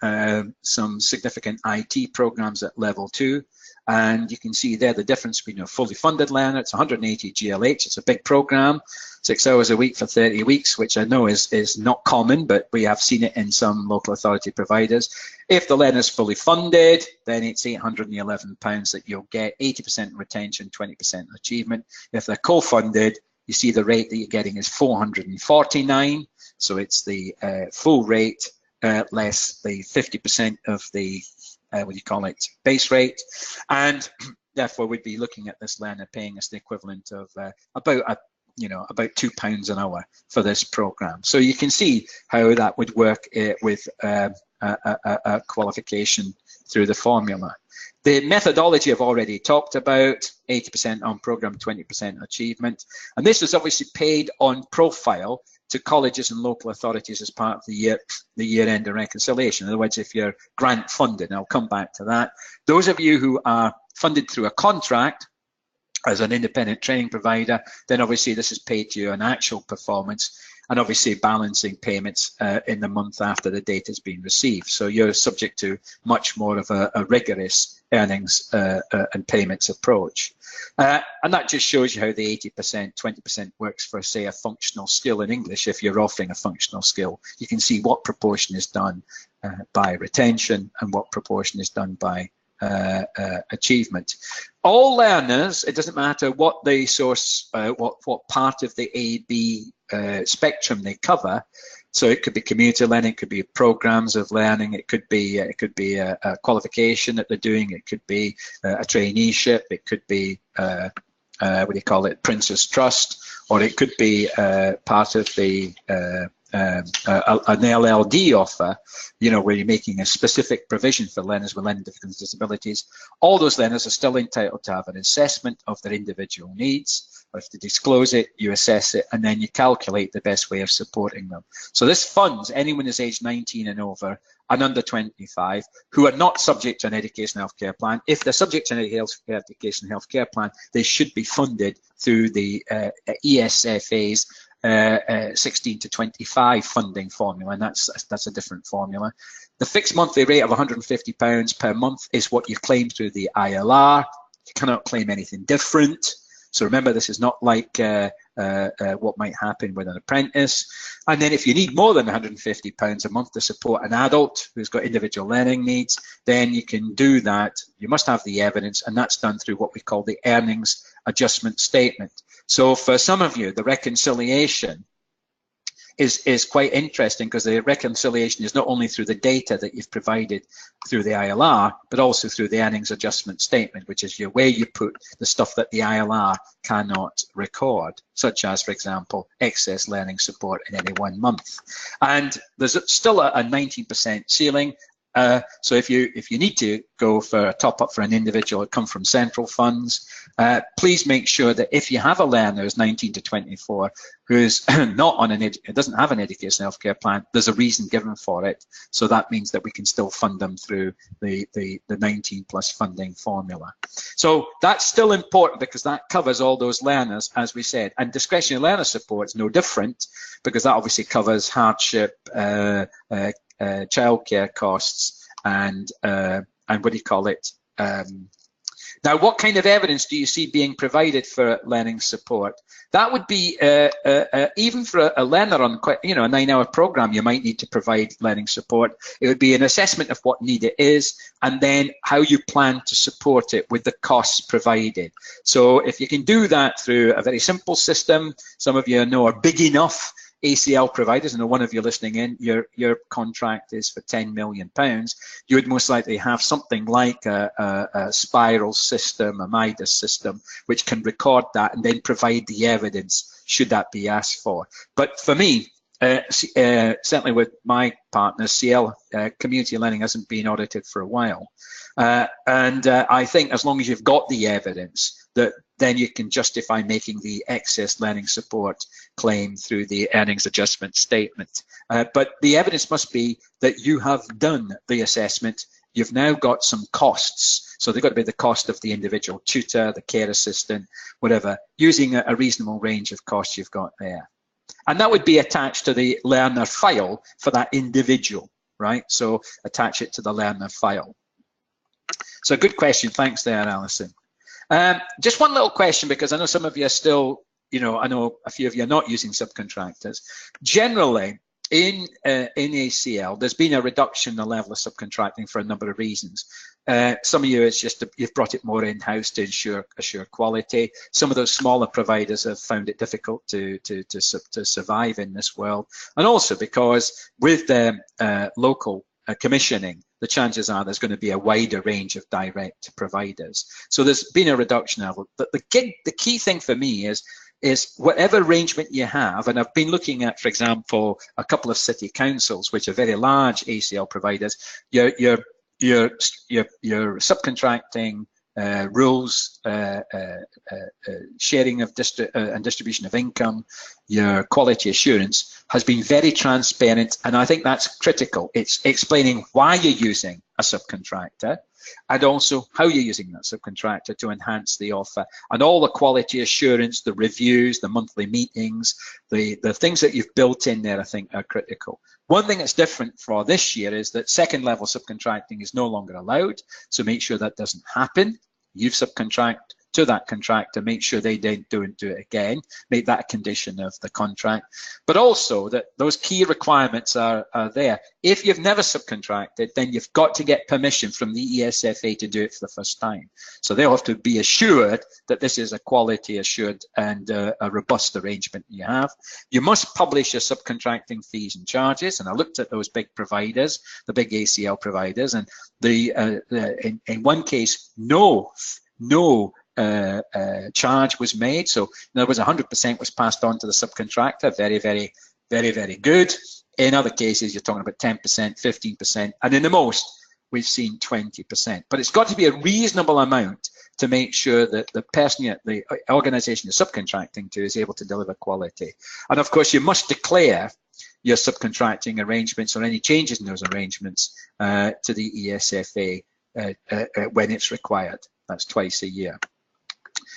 some significant IT programs at level 2. And you can see there the difference between a fully funded learner. It's 180 GLH. It's a big program, 6 hours a week for 30 weeks, which I know is not common, but we have seen it in some local authority providers. If the learner is fully funded, then it's £811 that you'll get, 80% retention, 20% achievement. If they're co-funded, you see the rate that you're getting is £449. So it's the full rate less the 50% of the base rate, and therefore we'd be looking at this learner paying us the equivalent of about £2 an hour for this program. So you can see how that would work with a qualification through the formula. The methodology I've already talked about, 80% on program, 20% achievement, and this is obviously paid on profile to colleges and local authorities as part of the year-end and reconciliation. In other words, if you're grant funded, and I'll come back to that. Those of you who are funded through a contract as an independent training provider, then obviously this is paid to you on actual performance, and obviously balancing payments in the month after the data has been received. So you're subject to much more of a rigorous earnings and payments approach. And that just shows you how the 80%, 20% works for, say, a functional skill in English. If you're offering a functional skill, you can see what proportion is done by retention and what proportion is done by achievement. All learners, it doesn't matter what the source, what part of the A-B spectrum they cover. So it could be community learning, it could be programs of learning, it could be a qualification that they're doing, it could be a traineeship, it could be Prince's Trust, or it could be part of the an LLD offer, you know, where you're making a specific provision for learners with learning difficulties and disabilities. All those learners are still entitled to have an assessment of their individual needs. Or if they disclose it, you assess it, and then you calculate the best way of supporting them. So this funds anyone who's aged 19 and over and under 25 who are not subject to an education healthcare plan. If they're subject to an education healthcare plan, they should be funded through the ESFA's 16 to 25 funding formula, and that's a different formula. The fixed monthly rate of £150 per month is what you claim through the ILR. You cannot claim anything different. So remember, this is not like what might happen with an apprentice. And then if you need more than £150 a month to support an adult who's got individual learning needs, then you can do that. You must have the evidence, and that's done through what we call the earnings adjustment statement. So for some of you, the reconciliation is quite interesting, because the reconciliation is not only through the data that you've provided through the ILR, but also through the earnings adjustment statement, which is where you put the stuff that the ILR cannot record, such as, for example, excess learning support in any 1 month. And there's still a 19% ceiling. So if you need to go for a top up for an individual, it comes from central funds. Please make sure that if you have a learner who's 19 to 24 who's not on doesn't have an education healthcare plan, there's a reason given for it. So that means that we can still fund them through the 19 plus funding formula. So that's still important, because that covers all those learners, as we said. And discretionary learner support is no different, because that obviously covers hardship, childcare costs, and Now, what kind of evidence do you see being provided for learning support? That would be, even for a learner on quite, a 9-hour program, you might need to provide learning support. It would be an assessment of what need it is, and then how you plan to support it with the costs provided. So if you can do that through a very simple system, some of you know are big enough ACL providers. I know one of you listening in, your contract is for £10 million. You would most likely have something like a spiral system, a MIDAS system, which can record that and then provide the evidence should that be asked for. But for me, certainly with my partners, CL Community Learning hasn't been audited for a while. And I think as long as you've got the evidence, that then you can justify making the excess learning support claim through the earnings adjustment statement. But the evidence must be that you have done the assessment. You've now got some costs. So they've got to be the cost of the individual tutor, the care assistant, whatever, using a reasonable range of costs you've got there. And that would be attached to the learner file for that individual, right? So attach it to the learner file. So good question. Thanks there, Alison. Just one little question, because I know some of you are still, I know a few of you are not using subcontractors. Generally, in ACL, there's been a reduction in the level of subcontracting for a number of reasons. Some of you, it's just you've brought it more in-house to assure quality. Some of those smaller providers have found it difficult to survive in this world. And also because with the local commissioning, the chances are there's going to be a wider range of direct providers. So there's been a reduction level. But the key thing for me is whatever arrangement you have, and I've been looking at, for example, a couple of city councils, which are very large ACL providers, your subcontracting rules, sharing of and distribution of income, your quality assurance has been very transparent, and I think that's critical. It's explaining why you're using a subcontractor and also how you're using that subcontractor to enhance the offer, and all the quality assurance, the reviews, the monthly meetings, the things that you've built in there, I think are critical. One thing that's different for this year is that second level subcontracting is no longer allowed, so make sure that doesn't happen. You've subcontract to that contractor, make sure they don't do it again, make that a condition of the contract, but also that those key requirements are there. If you've never subcontracted, then you've got to get permission from the ESFA to do it for the first time. So they'll have to be assured that this is a quality assured and a robust arrangement you have. You must publish your subcontracting fees and charges, and I looked at those big providers, the big ACL providers, and in one case, no charge was made. So in other words, 100% was passed on to the subcontractor. Very good. In other cases, you're talking about 10%, 15%, and in the most, we've seen 20%. But it's got to be a reasonable amount to make sure that the person, the organization you're subcontracting to, is able to deliver quality. And of course, you must declare your subcontracting arrangements or any changes in those arrangements to the ESFA when it's required. That's twice a year.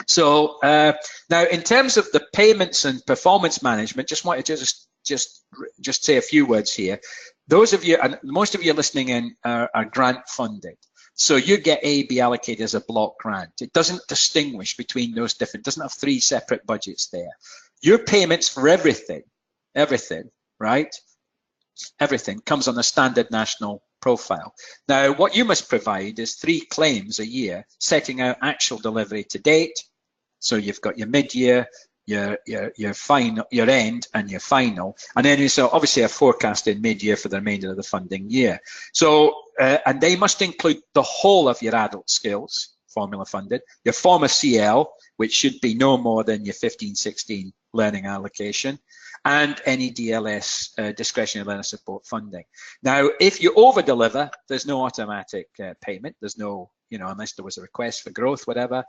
So now, in terms of the payments and performance management, just wanted to just say a few words here. Those of you, and most of you listening in, are grant funded. So you get A, be allocated as a block grant. It doesn't distinguish between those different, doesn't have three separate budgets there. Your payments for everything, right? Everything comes on a standard national profile. Now, what you must provide is 3 claims a year, setting out actual delivery to date. So you've got your mid-year, your final, your end, and your final, and then you so obviously a forecast in mid-year for the remainder of the funding year. So and they must include the whole of your adult skills, formula funded, your former CL, which should be no more than your 15-16 learning allocation, and any DLS discretionary learner support funding. Now, if you over-deliver, there's no automatic payment. There's no, unless there was a request for growth, whatever.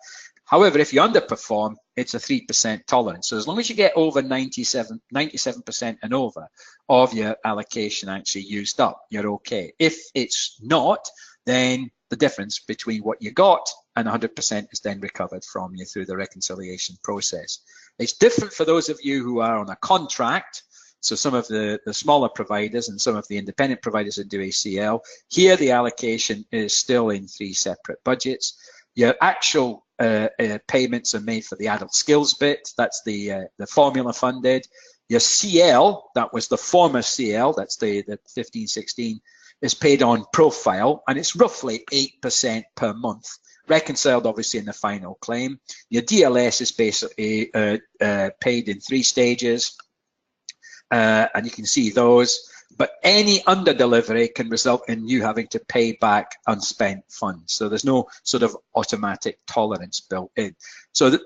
However, if you underperform, it's a 3% tolerance. So as long as you get over 97% and over of your allocation actually used up, you're okay. If it's not, then the difference between what you got and 100% is then recovered from you through the reconciliation process. It's different for those of you who are on a contract. So some of the smaller providers and some of the independent providers that do ACL, here the allocation is still in 3 separate budgets. Your actual payments are made for the adult skills bit. That's the formula funded. Your CL, that was the former CL, that's the 15-16, is paid on profile, and it's roughly 8% per month, reconciled obviously in the final claim. Your DLS is basically paid in 3 stages, and you can see those. But any under delivery can result in you having to pay back unspent funds. So there's no sort of automatic tolerance built in. So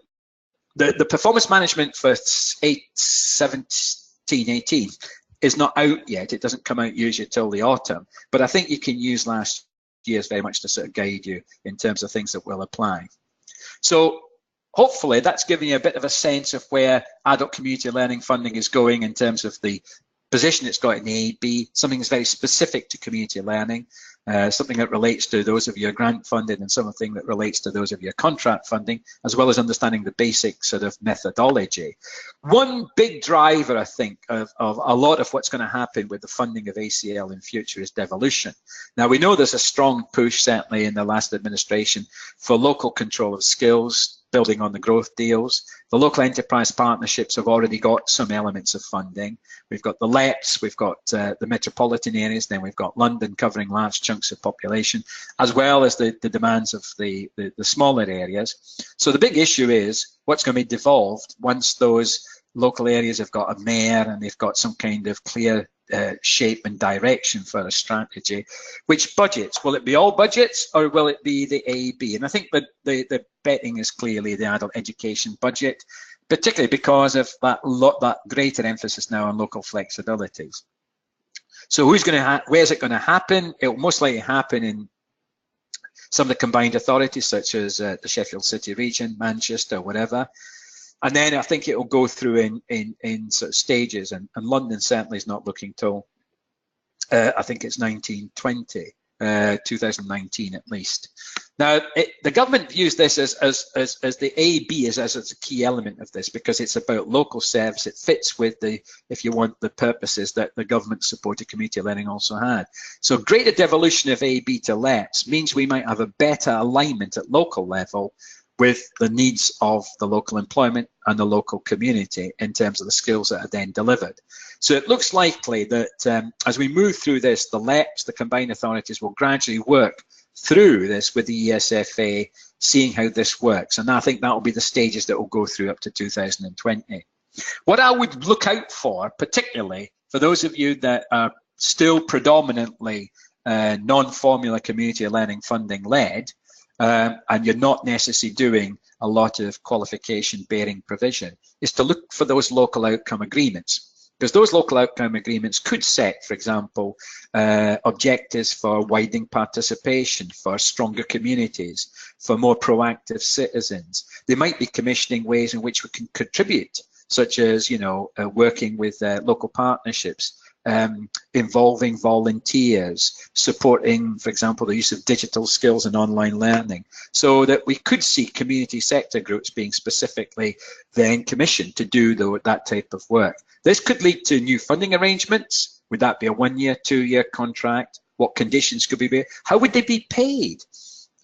the performance management for 17-18 is not out yet. It doesn't come out usually till the autumn. But I think you can use last year's very much to sort of guide you in terms of things that will apply. So hopefully that's giving you a bit of a sense of where adult community learning funding is going in terms of the position it's got in the AB, something that's very specific to community learning, something that relates to those of your grant funded and something that relates to those of your contract funding, as well as understanding the basic sort of methodology. One big driver, I think, of a lot of what's going to happen with the funding of ACL in future is devolution. Now, we know there's a strong push, certainly in the last administration, for local control of skills, building on the growth deals. The local enterprise partnerships have already got some elements of funding. We've got the LEPs, we've got the metropolitan areas, then we've got London covering large chunks of population, as well as the demands of the smaller areas. So the big issue is what's going to be devolved once those local areas have got a mayor and they've got some kind of clear shape and direction for a strategy. Which budgets? Will it be all budgets or will it be the AB? And I think that the betting is clearly the adult education budget, particularly because of that greater emphasis now on local flexibilities. So where's it going to happen? It will most likely happen in some of the combined authorities, such as the Sheffield City region, Manchester, whatever. And then I think it will go through in sort of stages, and London certainly is not looking till I think it's 2019 at least. Now, the government views this as the AB as a key element of this, because it's about local service. It fits with the, if you want, the purposes that the government-supported community learning also had. So greater devolution of AB to LEPs means we might have a better alignment at local level with the needs of the local employment and the local community in terms of the skills that are then delivered. So it looks likely that as we move through this, the LEPs, the combined authorities, will gradually work through this with the ESFA, seeing how this works. And I think that will be the stages that will go through up to 2020. What I would look out for, particularly for those of you that are still predominantly non-formula community learning funding led, and you're not necessarily doing a lot of qualification bearing provision, is to look for those local outcome agreements. Because those local outcome agreements could set, for example, objectives for widening participation, for stronger communities, for more proactive citizens. They might be commissioning ways in which we can contribute, such as, you know, working with local partnerships, involving volunteers, supporting, for example, the use of digital skills and online learning, so that we could see community sector groups being specifically then commissioned to do that type of work. This could lead to new funding arrangements. Would that be a 1-year, 2-year contract? What conditions could be? How would they be paid?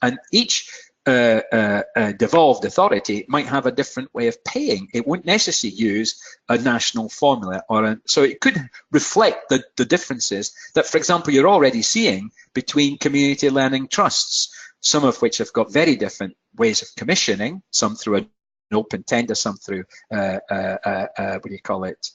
And each devolved authority might have a different way of paying. It wouldn't necessarily use a national formula, so it could reflect the differences that, for example, you're already seeing between community learning trusts, some of which have got very different ways of commissioning, some through an open tender, some through what do you call it,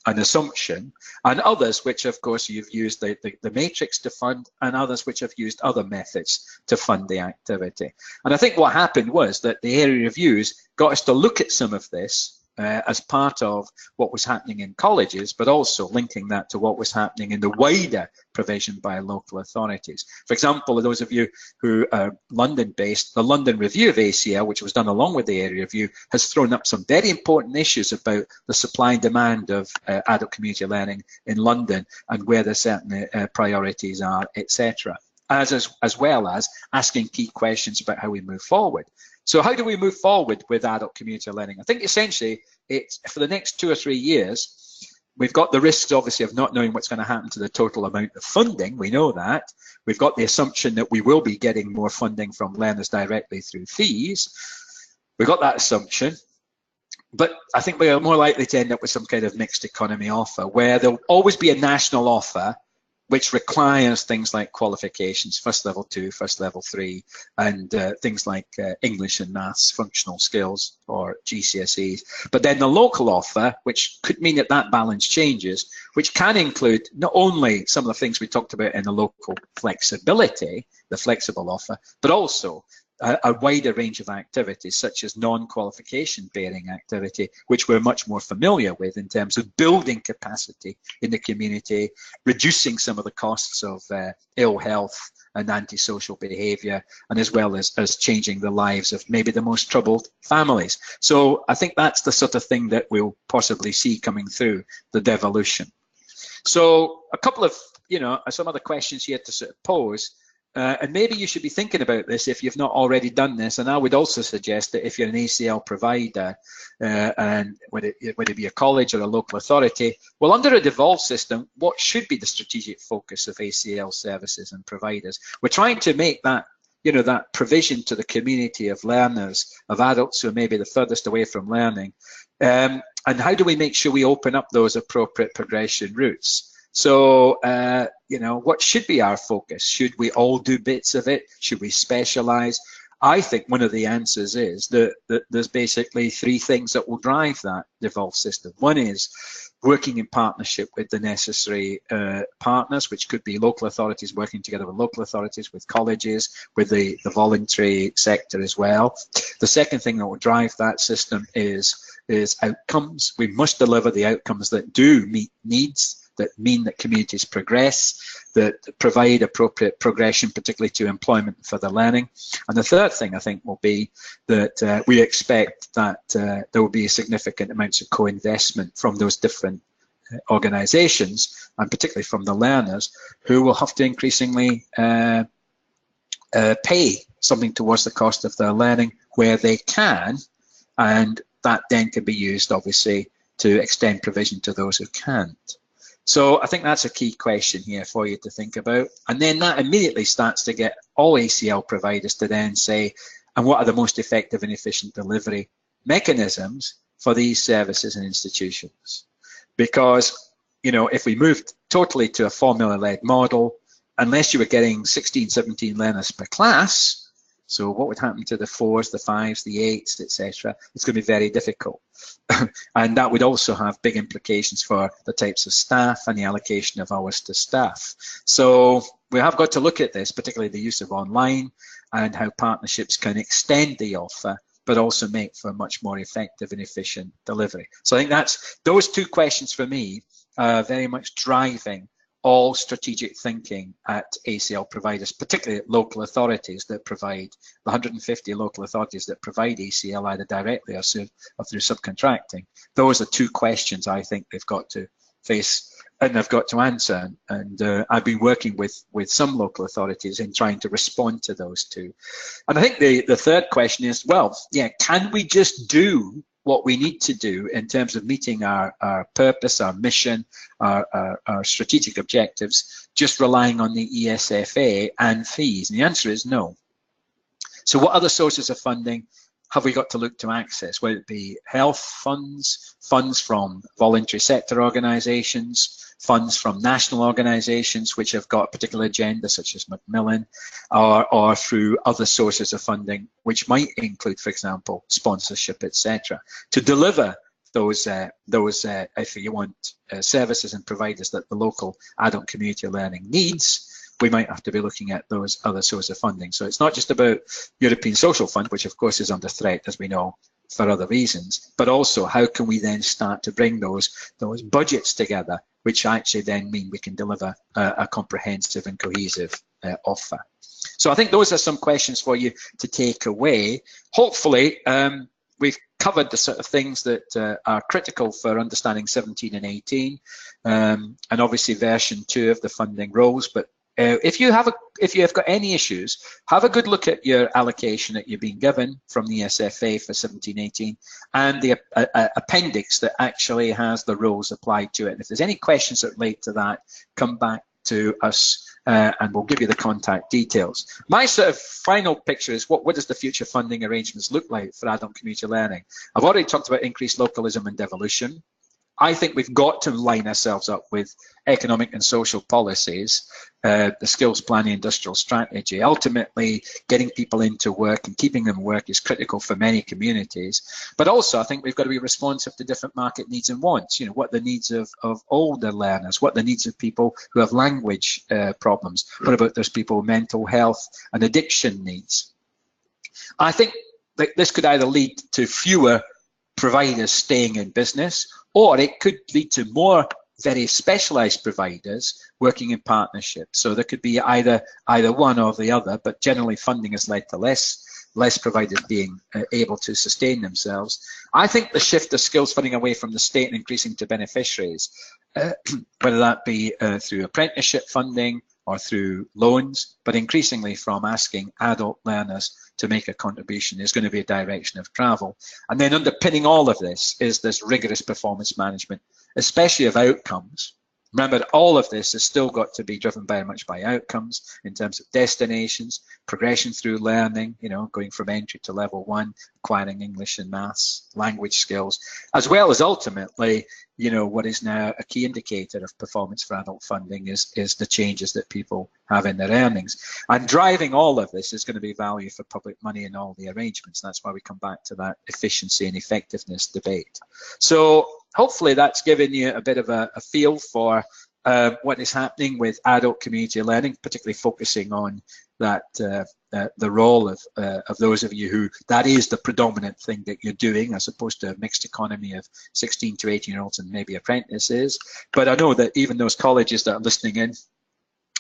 an assumption, and others which, of course, you've used the matrix to fund, and others which have used other methods to fund the activity. And I think what happened was that the area reviews got us to look at some of this as part of what was happening in colleges, but also linking that to what was happening in the wider provision by local authorities. For example, those of you who are London-based, the London review of ACL, which was done along with the area review, has thrown up some very important issues about the supply and demand of adult community learning in London and where the certain priorities are, etc. As well as asking key questions about how we move forward. So how do we move forward with adult community learning? I think essentially it's for the next 2 or 3 years, we've got the risks, obviously, of not knowing what's going to happen to the total amount of funding. We know that. We've got the assumption that we will be getting more funding from learners directly through fees. We've got that assumption. But I think we are more likely to end up with some kind of mixed economy offer, where there'll always be a national offer which requires things like qualifications, first level 2, first level 3, and things like English and maths, functional skills, or GCSEs. But then the local offer, which could mean that that balance changes, which can include not only some of the things we talked about in the local flexibility, the flexible offer, but also a wider range of activities, such as non-qualification bearing activity, which we're much more familiar with in terms of building capacity in the community, reducing some of the costs of ill health and antisocial behaviour, and as well as changing the lives of maybe the most troubled families. So I think that's the sort of thing that we'll possibly see coming through the devolution. So a couple of, some other questions here to sort of pose. And maybe you should be thinking about this if you've not already done this. And I would also suggest that if you're an ACL provider, and whether it be a college or a local authority, well, under a devolved system, what should be the strategic focus of ACL services and providers? We're trying to make that, that provision to the community of learners, of adults who are maybe the furthest away from learning. And how do we make sure we open up those appropriate progression routes? So, what should be our focus? Should we all do bits of it? Should we specialize? I think one of the answers is that there's basically 3 things that will drive that devolved system. One is working in partnership with the necessary partners, which could be local authorities working together with local authorities, with colleges, with the voluntary sector as well. The second thing that will drive that system is outcomes. We must deliver the outcomes that do meet needs, that mean that communities progress, that provide appropriate progression, particularly to employment for the learning. And the third thing, I think, will be that we expect that there will be significant amounts of co-investment from those different organisations, and particularly from the learners, who will have to increasingly pay something towards the cost of their learning where they can, and that then can be used, obviously, to extend provision to those who can't. So I think that's a key question here for you to think about. And then that immediately starts to get all ACL providers to then say, and what are the most effective and efficient delivery mechanisms for these services and institutions? Because, if we moved totally to a formula-led model, unless you were getting 16, 17 learners per class, so what would happen to the 4s, the 5s, the 8s, etc.? It's going to be very difficult. And that would also have big implications for the types of staff and the allocation of hours to staff. So we have got to look at this, particularly the use of online and how partnerships can extend the offer, but also make for much more effective and efficient delivery. So I think that's those 2 questions for me are very much driving all strategic thinking at ACL providers, particularly at local authorities that provide, the 150 local authorities that provide ACL either directly or through subcontracting. Those are 2 questions I think they've got to face and they've got to answer. And I've been working with some local authorities in trying to respond to those 2. And I think the third question is, well, yeah, can we just do what we need to do in terms of meeting our purpose, our mission, our strategic objectives, just relying on the ESFA and fees? And the answer is no. So what other sources of funding have we got to look to access? Whether it be health funds, funds from voluntary sector organisations, funds from national organisations which have got a particular agenda, such as Macmillan, or through other sources of funding, which might include, for example, sponsorship, etc., to deliver those if you want, services and providers that the local adult community learning needs. We might have to be looking at those other sources of funding. So it's not just about European Social Fund, which of course is under threat, as we know, for other reasons, but also how can we then start to bring those budgets together, which actually then mean we can deliver a comprehensive and cohesive offer. So I think those are some questions for you to take away. Hopefully, we've covered the sort of things that are critical for understanding 17 and 18, and obviously version 2 of the funding rules, but if you have got any issues, have a good look at your allocation that you've been given from the ESFA for 17-18 and the appendix that actually has the rules applied to it. And if there's any questions that relate to that, come back to us and we'll give you the contact details. My sort of final picture is what does the future funding arrangements look like for adult community learning? I've already talked about increased localism and devolution. I think we've got to line ourselves up with economic and social policies, the skills planning industrial strategy. Ultimately, getting people into work and keeping them work is critical for many communities. But also, I think we've got to be responsive to different market needs and wants. You know, what the needs of older learners, what the needs of people who have language problems. What about those people with mental health and addiction needs? I think that this could either lead to fewer providers staying in business, or it could lead to more very specialized providers working in partnership. So there could be either one or the other, but generally funding has led to less providers being able to sustain themselves. I think the shift of skills funding away from the state and increasing to beneficiaries, whether that be through apprenticeship funding or through loans, but increasingly from asking adult learners to make a contribution, is going to be a direction of travel. And then underpinning all of this is this rigorous performance management, especially of outcomes. Remember, all of this has still got to be driven very much by outcomes in terms of destinations, progression through learning, you know, going from entry to level 1, acquiring English and maths, language skills, as well as ultimately, you know, what is now a key indicator of performance for adult funding is the changes that people have in their earnings. And driving all of this is going to be value for public money in all the arrangements. That's why we come back to that efficiency and effectiveness debate. So hopefully that's given you a bit of a feel for what is happening with adult community learning, particularly focusing on that the role of those of you who that is the predominant thing that you're doing, as opposed to a mixed economy of 16 to 18-year-olds and maybe apprentices. But I know that even those colleges that are listening in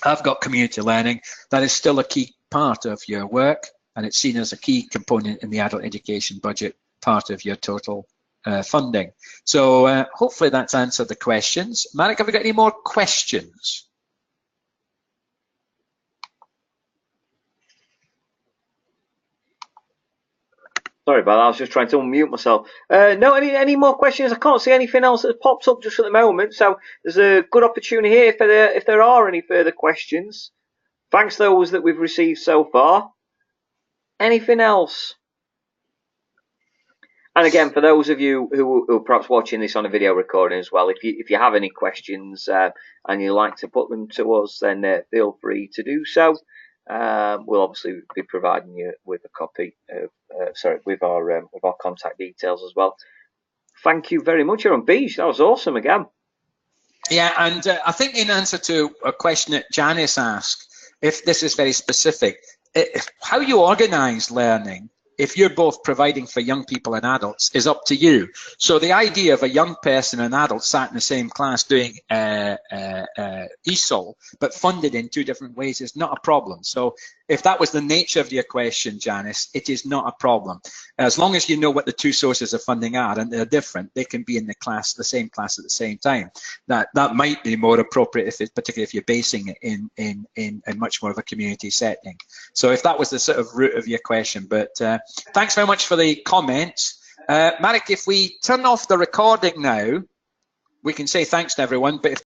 have got community learning. That is still a key part of your work, and it's seen as a key component in the adult education budget, part of your total funding. So hopefully that's answered the questions. Marek, have we got any more questions? Sorry about that, I was just trying to unmute myself. No, any more questions? I can't see anything else that pops up just at the moment, so there's a good opportunity here if there are any further questions. Thanks those that we've received so far. Anything else? And again, for those of you who are perhaps watching this on a video recording as well, if you have any questions and you'd like to put them to us, then feel free to do so. We'll obviously be providing you with a copy of, with our contact details as well. Thank you very much. You're on Beej. That was awesome again. Yeah, and I think in answer to a question that Janice asked, if this is very specific, how you organise learning, if you're both providing for young people and adults, is up to you. So the idea of a young person and an adult sat in the same class doing ESOL, but funded in two different ways is not a problem. So if that was the nature of your question, Janice, it is not a problem. As long as you know what the two sources of funding are and they're different, they can be in the same class at the same time. That might be more appropriate, particularly if you're basing it in much more of a community setting. So if that was the sort of root of your question, but thanks very much for the comments. Marek, if we turn off the recording now, we can say thanks to everyone, but if